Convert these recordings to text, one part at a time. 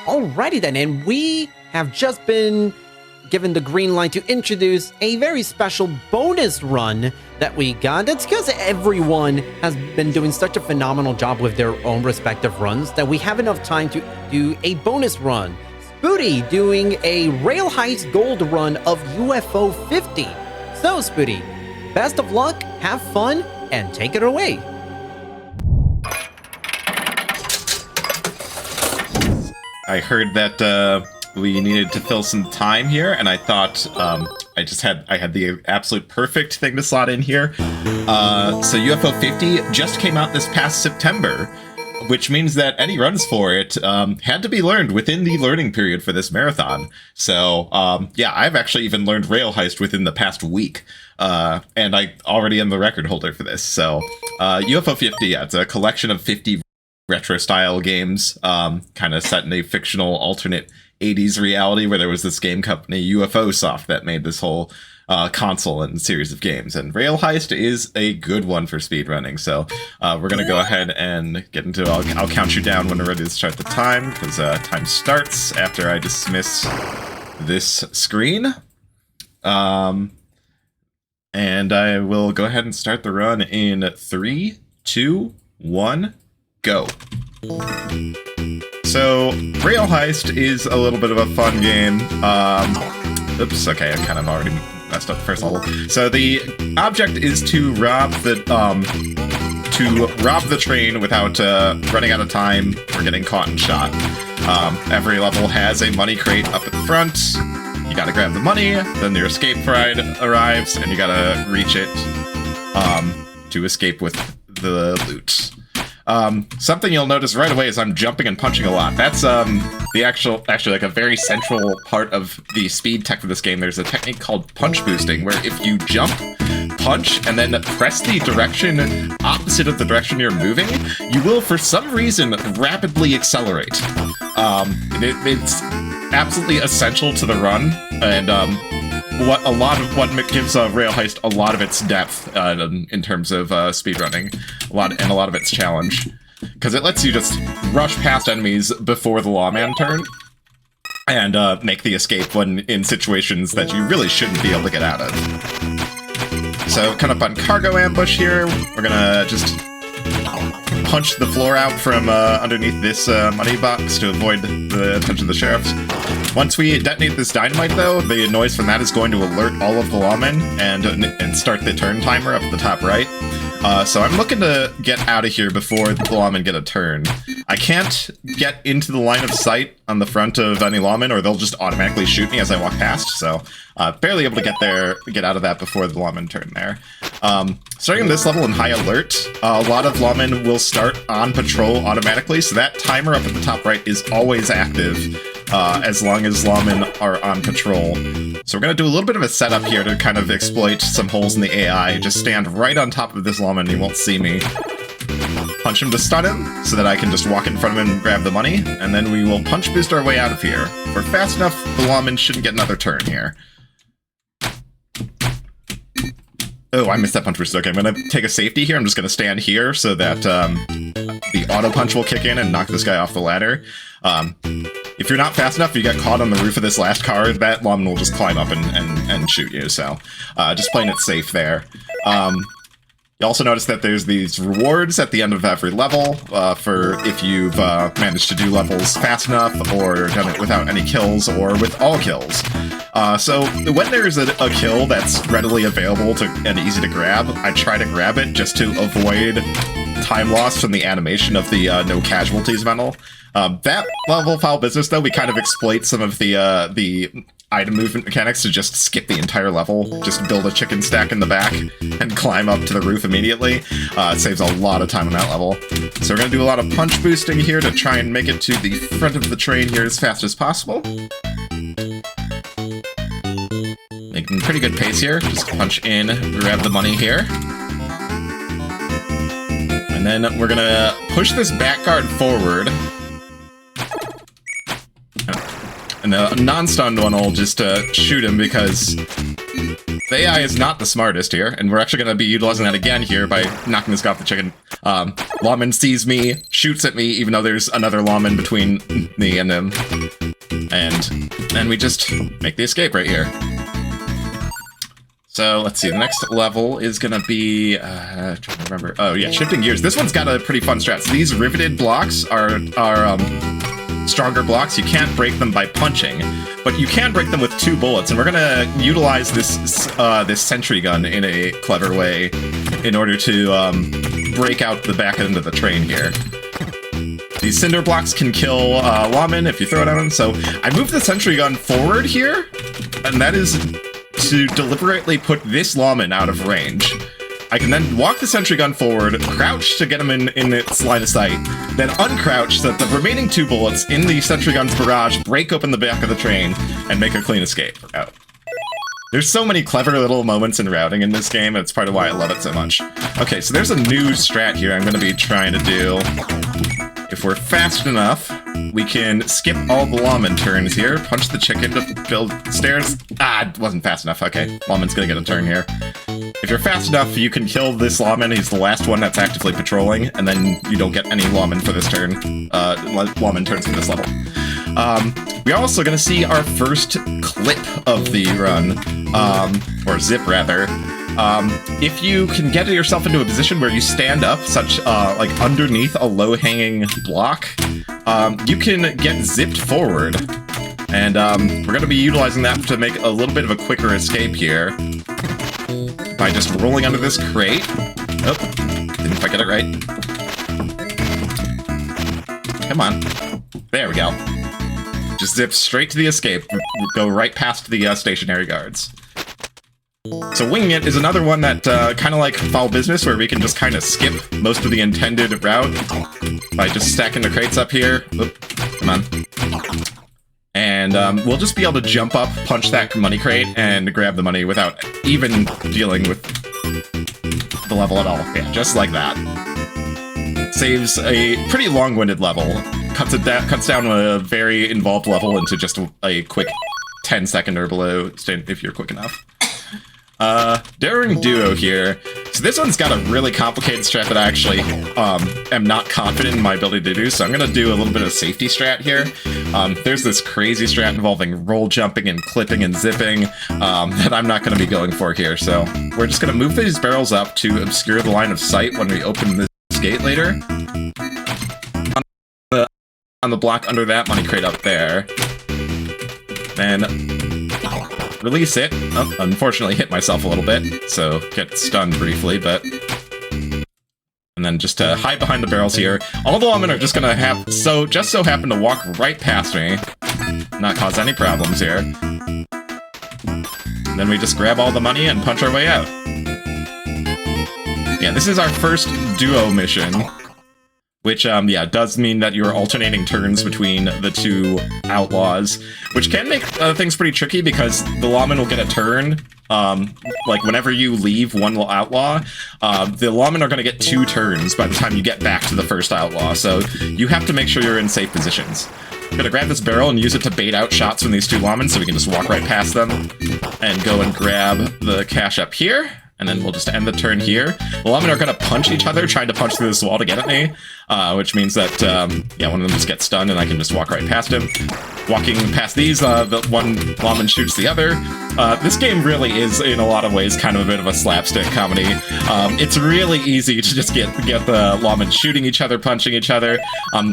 Alrighty then, and we have just been given the green light to introduce a very special bonus run that we got. That's because everyone has been doing such a phenomenal job with their own respective runs that we have enough time to do a bonus run. Spooty doing a Rail Heist Gold run of UFO 50. So Spooty, best of luck, have fun, and take it away. I heard that we needed to fill some time here, and I thought I had the absolute perfect thing to slot in here. So UFO 50 just came out this past September, which means that any runs for it had to be learned within the learning period for this marathon. So yeah, I've actually even learned Rail Heist within the past week, and I already am the record holder for this. So UFO 50, yeah, it's a collection of 50 retro-style games, kind of set in a fictional alternate 80s reality where there was this game company, UFO Soft, that made this whole console and series of games. And Rail Heist is a good one for speedrunning. So we're going to go ahead and get into it. I'll count you down when we're ready to start the time, because time starts after I dismiss this screen. And I will go ahead and start the run in 3, 2, 1... go. So, Rail Heist is a little bit of a fun game. Oops, okay, I kind of already messed up the first level. So the object is to rob the train without running out of time or getting caught and shot. Every level has a money crate up at the front. You gotta grab the money, then your escape ride arrives, and you gotta reach it to escape with the loot. Something you'll notice right away is I'm jumping and punching a lot. That's actually like a very central part of the speed tech for this game. There's a technique called punch boosting, where if you jump, punch, and then press the direction opposite of the direction you're moving, you will, for some reason, rapidly accelerate. It's absolutely essential to the run, and what gives Rail Heist a lot of its depth in terms of speedrunning, a lot of its challenge, because it lets you just rush past enemies before the lawman turn and make the escape when in situations that you really shouldn't be able to get out of. So, kind of on cargo ambush here, we're gonna just punch the floor out from underneath this money box to avoid the attention of the sheriffs. Once we detonate this dynamite, though, the noise from that is going to alert all of the lawmen and start the turn timer up at the top right. So I'm looking to get out of here before the lawmen get a turn. I can't get into the line of sight on the front of any lawmen, or they'll just automatically shoot me as I walk past, so barely able to get out of that before the lawmen turn there. Starting this level in high alert, a lot of lawmen will start on patrol automatically, so that timer up at the top right is always active as long as lawmen are on patrol. So we're going to do a little bit of a setup here to kind of exploit some holes in the AI. Just stand right on top of this lawman and he won't see me. Punch him to stun him, so that I can just walk in front of him and grab the money, and then we will punch boost our way out of here. If we're fast enough, the lawman shouldn't get another turn here. Oh, I missed that punch boost. Okay, I'm going to take a safety here. I'm just going to stand here so that the auto punch will kick in and knock this guy off the ladder. If you're not fast enough, you get caught on the roof of this last car, that lawman will just climb up and shoot you, so just playing it safe there. You also notice that there's these rewards at the end of every level for if you've managed to do levels fast enough, or done it without any kills, or with all kills. So when there's a kill that's readily available and easy to grab, I try to grab it just to avoid time loss from the animation of the no casualties medal. That level of foul business, though, we kind of exploit some of the item movement mechanics to just skip the entire level, just build a chicken stack in the back, and climb up to the roof immediately. It saves a lot of time on that level. So we're going to do a lot of punch boosting here to try and make it to the front of the train here as fast as possible. Making pretty good pace here. Just punch in, grab the money here. And then we're going to push this back guard forward. And the non-stunned one will just shoot him, because the AI is not the smartest here, and we're actually going to be utilizing that again here by knocking this guy off the chicken. Lawman sees me, shoots at me, even though there's another lawman between me and him. And we just make the escape right here. So let's see, the next level is gonna be, trying to remember. Oh yeah, shifting gears. This one's got a pretty fun strat. So these riveted blocks are stronger blocks. You can't break them by punching, but you can break them with 2 bullets. And we're gonna utilize this this sentry gun in a clever way in order to break out the back end of the train here. These cinder blocks can kill lawmen if you throw it at them. So I moved the sentry gun forward here, and that is to deliberately put this lawman out of range. I can then walk the sentry gun forward, crouch to get him in its line of sight, then uncrouch so that the remaining 2 bullets in the sentry gun's barrage break open the back of the train and make a clean escape out. There's so many clever little moments in routing in this game, and it's part of why I love it so much. Okay, so there's a new strat here I'm going to be trying to do. If we're fast enough, we can skip all the lawman turns here, punch the chicken to build stairs. Ah, it wasn't fast enough. Okay, lawman's gonna get a turn here. If you're fast enough, you can kill this lawman. He's the last one that's actively patrolling, and then you don't get any lawman for this turn. Lawman turns for this level. We're also gonna see our first clip of the run, or zip rather. If you can get yourself into a position where you stand up, such like underneath a low-hanging block, you can get zipped forward. And we're going to be utilizing that to make a little bit of a quicker escape here by just rolling under this crate. Oh, didn't quite get it right. Come on. There we go. Just zip straight to the escape. Go right past the stationary guards. So winging it is another one that kind of like Foul Business, where we can just kind of skip most of the intended route by just stacking the crates up here. Oop, come on. And we'll just be able to jump up, punch that money crate, and grab the money without even dealing with the level at all. Yeah, just like that. Saves a pretty long-winded level. Cuts down a very involved level into just a quick 10-second or below, if you're quick enough. Daring Duo here. So this one's got a really complicated strat that I actually am not confident in my ability to do, so I'm gonna do a little bit of safety strat here. There's this crazy strat involving roll jumping and clipping and zipping that I'm not gonna be going for here, so we're just gonna move these barrels up to obscure the line of sight when we open this gate later. On the block under that money crate up there. Then release it. Oh, unfortunately hit myself a little bit, so get stunned briefly, but... And then just to hide behind the barrels here. All the lawmen are just gonna have just so happen to walk right past me. Not cause any problems here. And then we just grab all the money and punch our way out. Yeah, this is our first duo mission. Which, yeah, does mean that you're alternating turns between the 2 outlaws, which can make things pretty tricky because the lawman will get a turn. Like, whenever you leave one outlaw, the lawmen are going to get 2 turns by the time you get back to the first outlaw, so you have to make sure you're in safe positions. I'm going to grab this barrel and use it to bait out shots from these 2 lawmen so we can just walk right past them and go and grab the cash up here. And then we'll just end the turn here. The lawmen are going to punch each other, trying to punch through this wall to get at me, which means that, yeah, one of them just gets stunned and I can just walk right past him. Walking past these, the one lawman shoots the other. This game really is, in a lot of ways, kind of a bit of a slapstick comedy. It's really easy to just get the lawmen shooting each other, punching each other.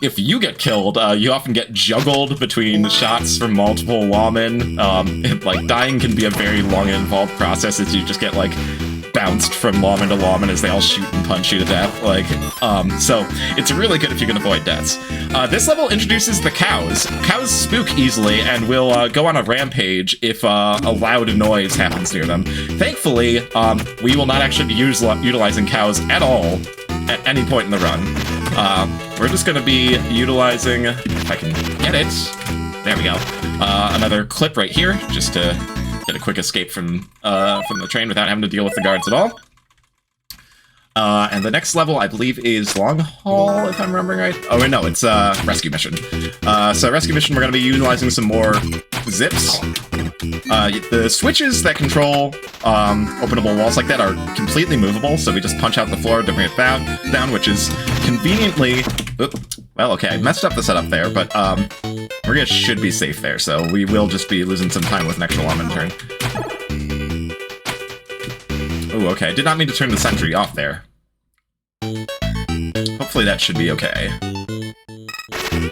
If you get killed, you often get juggled between shots from multiple lawmen. Like, dying can be a very long and involved process as you just get, like, bounced from lawman to lawman as they all shoot and punch you to death. Like, so it's really good if you can avoid deaths. This level introduces the cows. Cows spook easily and will go on a rampage if a loud noise happens near them. Thankfully, we will not actually be utilizing cows at all at any point in the run. We're just going to be utilizing, if I can get it, there we go, another clip right here, just to get a quick escape from the train without having to deal with the guards at all. And the next level, I believe, is Long Haul, if I'm remembering right. Oh, wait, no, it's Rescue Mission. So Rescue Mission, we're going to be utilizing some more zips. The switches that control openable walls like that are completely movable, so we just punch out the floor to bring it down, which is conveniently... Well, okay, I messed up the setup there, but Maria should be safe there, so we will just be losing some time with an extra lawman turn. Ooh, okay, I did not mean to turn the sentry off there. Hopefully that should be okay.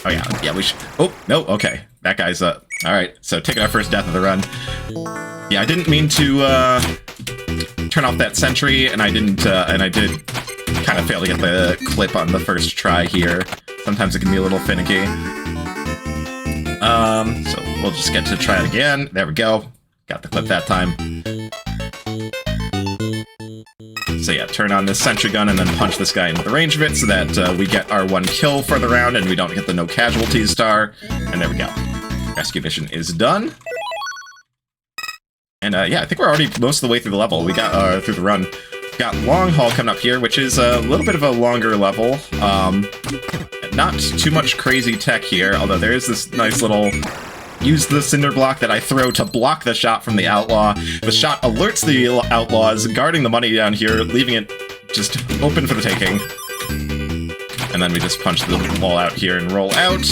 Oh yeah, we should... Oh, no, okay. That guy's up. Alright, so taking our first death of the run. Yeah, I didn't mean to turn off that sentry, and I did kind of fail to get the clip on the first try here. Sometimes it can be a little finicky. So we'll just get to try it again. There we go. Got the clip that time. So yeah, turn on this sentry gun and then punch this guy into the range of it so that we get our 1 kill for the round and we don't get the no casualties star. And there we go. Rescue mission is done. And yeah, I think we're already most of the way through the level. We got through the run. We got Long Haul coming up here, which is a little bit of a longer level. Not too much crazy tech here, although there is this nice little... Use the cinder block that I throw to block the shot from the outlaw. The shot alerts the outlaws guarding the money down here, leaving it just open for the taking. And then we just punch the wall out here and roll out.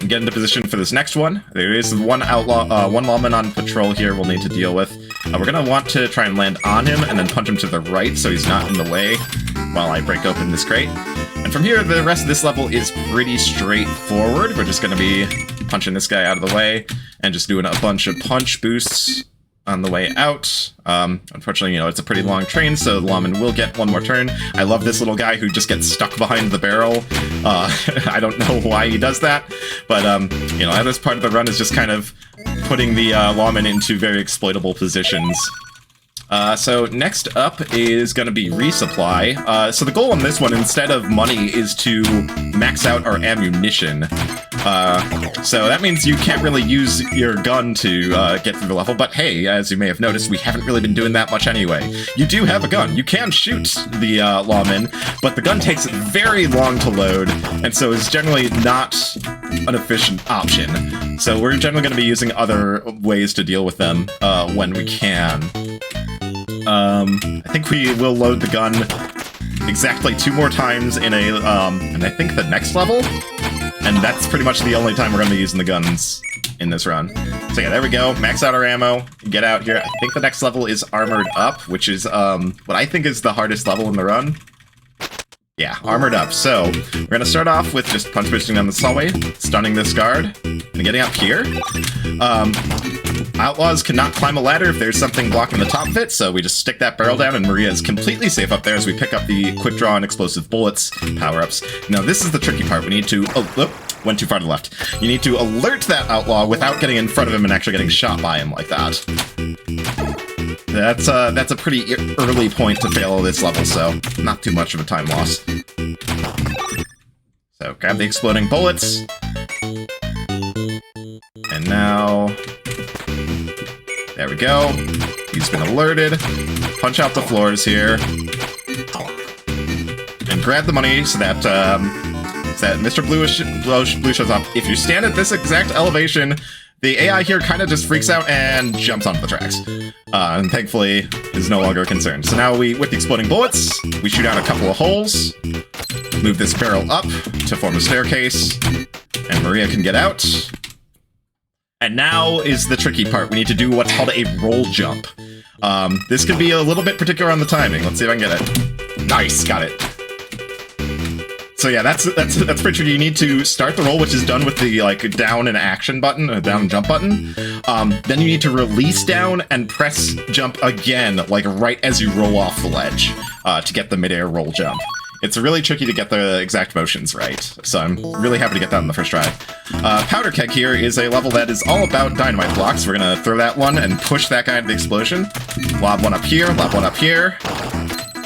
And get into position for this next one. There is one lawman on patrol here we'll need to deal with. We're gonna want to try and land on him and then punch him to the right so he's not in the way while I break open this crate. And from here, the rest of this level is pretty straightforward. We're just going to be punching this guy out of the way and just doing a bunch of punch boosts on the way out. Unfortunately, you know, it's a pretty long train, so the lawman will get 1 more turn. I love this little guy who just gets stuck behind the barrel. I don't know why he does that, but, you know, this part of the run is just kind of putting the lawman into very exploitable positions. So next up is going to be resupply. So the goal on this one, instead of money, is to max out our ammunition. So that means you can't really use your gun to get through the level, but hey, as you may have noticed, we haven't really been doing that much anyway. You do have a gun. You can shoot the lawman, but the gun takes very long to load, and so is generally not an efficient option. So we're generally going to be using other ways to deal with them when we can. I think we will load the gun exactly 2 more times in a, and I think the next level? And that's pretty much the only time we're going to be using the guns in this run. So yeah, there we go. Max out our ammo. Get out here. I think the next level is Armored Up, which is, what I think is the hardest level in the run. Yeah, Armored Up. So, we're going to start off with just punch boosting on the hallway, stunning this guard, and getting up here. Outlaws cannot climb a ladder if there's something blocking the top of it, so we just stick that barrel down and Maria is completely safe up there as we pick up the quick draw and explosive bullets power-ups. Now this is the tricky part. We need to... Oh, went too far to the left. You need to alert that outlaw without getting in front of him and actually getting shot by him like that. That's a pretty early point to fail this level, so not too much of a time loss. So grab the exploding bullets. And now... There we go. He's been alerted. Punch out the floors here. And grab the money so that Mr. Blue shows up. If you stand at this exact elevation, the AI here kind of just freaks out and jumps onto the tracks. And thankfully is no longer a concern. So now with the exploding bullets, we shoot out a couple of holes, move this barrel up to form a staircase, and Maria can get out. And now is the tricky part. We need to do what's called a roll jump. This could be a little bit particular on the timing. Let's see if I can get it. Nice, got it. So yeah, that's pretty tricky. You need to start the roll, which is done with the down and action button, down and jump button. Then you need to release down and press jump again, like right as you roll off the ledge, to get the midair roll jump. It's really tricky to get the exact motions right, so I'm really happy to get that on the first try. Powder Keg here is a level that is all about dynamite blocks. We're gonna throw that one and push that guy into the explosion. Lob one up here,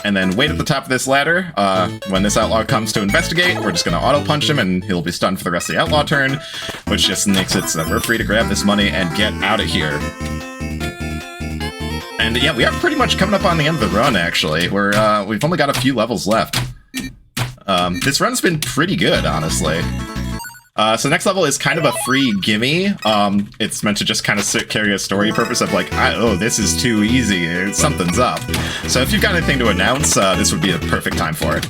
and then wait at the top of this ladder. When this outlaw comes to investigate, we're just gonna auto-punch him and he'll be stunned for the rest of the outlaw turn, which just makes it so that we're free to grab this money and get out of here. And yeah, we are pretty much coming up on the end of the run, actually. We've only got a few levels left. This run's been pretty good, honestly. So the next level is kind of a free gimme. It's meant to just kind of carry a story purpose of like, oh, this is too easy. Something's up. So if you've got anything to announce, this would be a perfect time for it.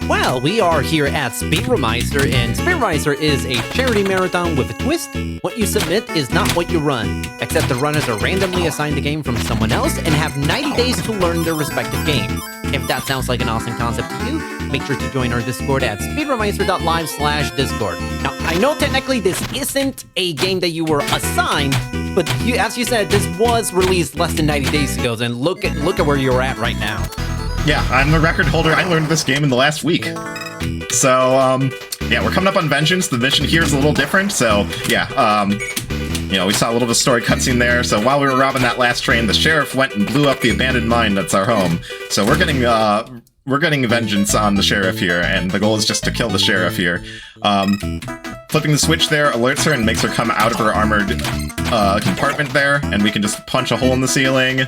Well, we are here at Speedromizer, and Speedromizer is a charity marathon with a twist. What you submit is not what you run, except the runners are randomly assigned a game from someone else and have 90 days to learn their respective game. If that sounds like an awesome concept to you, make sure to join our Discord at speedromizer.live/Discord. Now, I know technically this isn't a game that you were assigned, but as you said, this was released less than 90 days ago, and look at where you're at right now. Yeah, I'm the record holder. I learned this game in the last week. So, yeah, we're coming up on Vengeance. The mission here is a little different. So, yeah, you know, we saw a little of a story cutscene there. So while we were robbing that last train, the sheriff went and blew up the abandoned mine that's our home. So we're getting vengeance on the sheriff here, and the goal is just to kill the sheriff here. Flipping the switch there alerts her and makes her come out of her armored compartment there, and we can just punch a hole in the ceiling,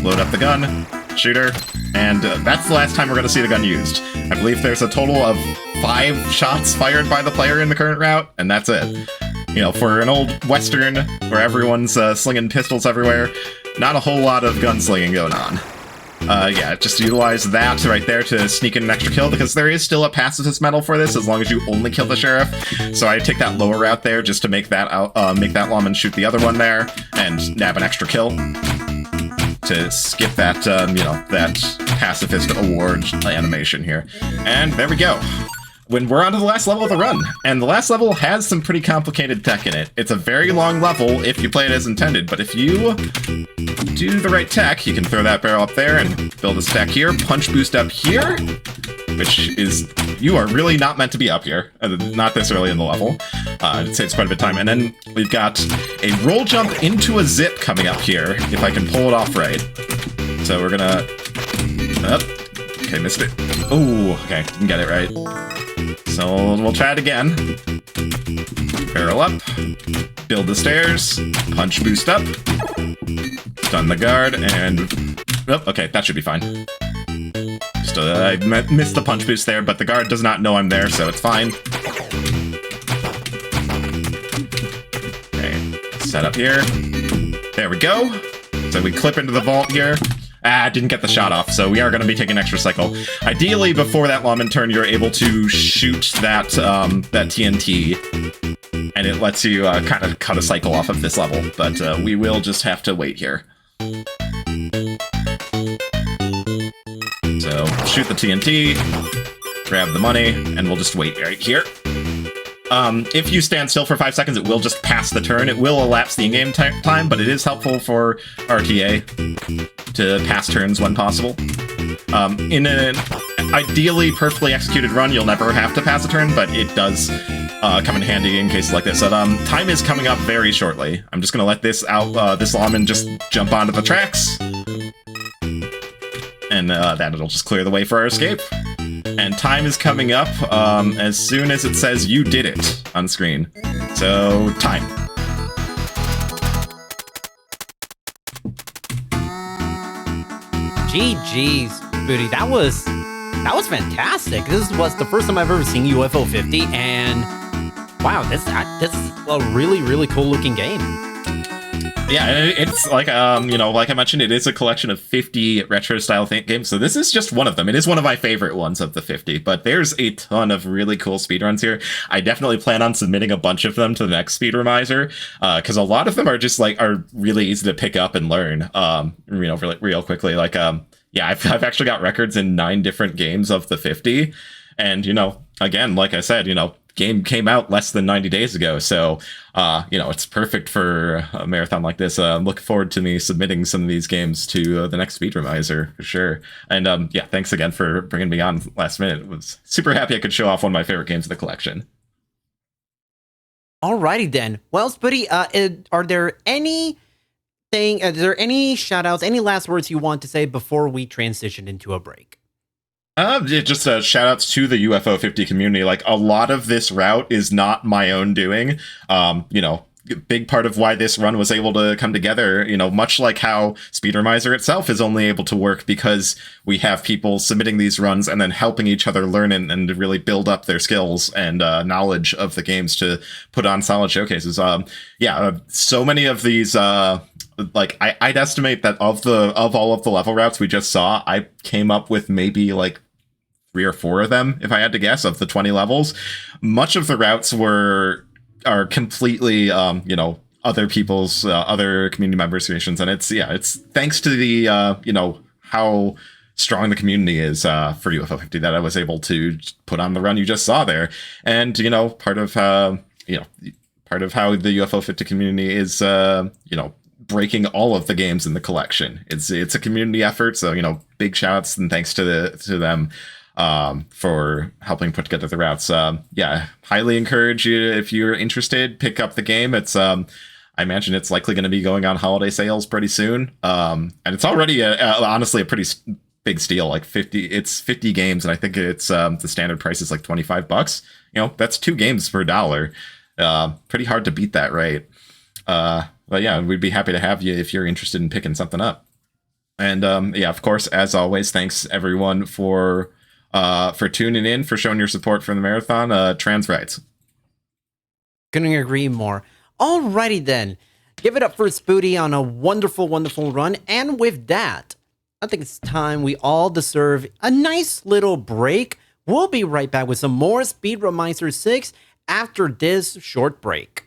load up the gun, shoot her, and that's the last time we're going to see the gun used. I believe there's a total of 5 shots fired by the player in the current route, and that's it. You know, for an old Western where everyone's slinging pistols everywhere, not a whole lot of gunslinging going on. Yeah, just utilize that right there to sneak in an extra kill, because there is still a pacifist medal for this as long as you only kill the sheriff. So I take that lower route there just to make that lawman shoot the other one there and nab an extra kill to skip that, you know, that pacifist award animation here. And there we go. When we're on to the last level of the run, and the last level has some pretty complicated tech in it. It's a very long level if you play it as intended, but if you do the right tech, you can throw that barrel up there and build a stack here, punch boost up here, which is, you are really not meant to be up here, not this early in the level. I'd say it's quite a bit of time. And then we've got a roll jump into a zip coming up here, if I can pull it off right. So we're gonna, okay, missed it. Oh, okay, didn't get it right. So we'll try it again. Barrel up, build the stairs, punch boost up, stun the guard, and oh, okay, that should be fine. Just I missed the punch boost there, but the guard does not know I'm there, so it's fine. Okay, set up here. There we go. So we clip into the vault here. Didn't get the shot off, so we are going to be taking an extra cycle. Ideally, before that lawman turn, you're able to shoot that that TNT, and it lets you kind of cut a cycle off of this level, but we will just have to wait here. So, shoot the TNT, grab the money, and we'll just wait right here. If you stand still for 5 seconds, it will just pass the turn. It will elapse the in-game time, but it is helpful for RTA to pass turns when possible. In an ideally perfectly executed run, you'll never have to pass a turn, but it does come in handy in cases like this. So, time is coming up very shortly. I'm just going to let this lawman just jump onto the tracks, and that'll just clear the way for our escape. And time is coming up as soon as it says you did it on screen. So, time. GG's, Spooty. That was fantastic. This was the first time I've ever seen UFO 50, and wow, this is a really, really cool looking game. Yeah, it's like, you know, like I mentioned, it is a collection of 50 retro-style games, so this is just one of them. It is one of my favorite ones of the 50, but there's a ton of really cool speedruns here. I definitely plan on submitting a bunch of them to the next Speedromizer, because a lot of them are just, like, are really easy to pick up and learn, you know, real quickly. Like, yeah, I've actually got records in 9 different games of the 50, and, you know, again, like I said, you know, game came out less than 90 days ago, so you know, it's perfect for a marathon like this. I'm looking forward to me submitting some of these games to the next Speedromizer for sure. And yeah, thanks again for bringing me on last minute. I was super happy I could show off one of my favorite games of the collection. Alrighty then. Well, Spooty, are there any shout outs, any last words you want to say before we transition into a break? Just shout outs to the UFO 50 community. Like, a lot of this route is not my own doing. You know, big part of why this run was able to come together, much like how Speedromizer itself is only able to work because we have people submitting these runs and then helping each other learn and really build up their skills and knowledge of the games to put on solid showcases. So many of these, I'd estimate that of all of the level routes we just saw, I came up with maybe like 3 or 4 of them, if I had to guess, of the 20 levels. Much of the routes are completely, other people's, other community members' creations. And it's thanks to the, how strong the community is for UFO 50 that I was able to put on the run you just saw there. And, part of how the UFO 50 community is, breaking all of the games in the collection. It's a community effort. So, big shouts and thanks to them for helping put together the routes. Highly encourage you, if you're interested, pick up the game. It's I imagine it's likely going to be going on holiday sales pretty soon, and it's already honestly a pretty big steal. Like 50 games, and I think it's the standard price is like $25. That's 2 games for $1. Pretty hard to beat that, right? But yeah, we'd be happy to have you if you're interested in picking something up. And of course, as always, thanks everyone for tuning in, for showing your support for the marathon. Trans rights. Couldn't agree more. Alrighty then. Give it up for Spooty on a wonderful, wonderful run. And with that, I think it's time we all deserve a nice little break. We'll be right back with some more Speedromizer 6 after this short break.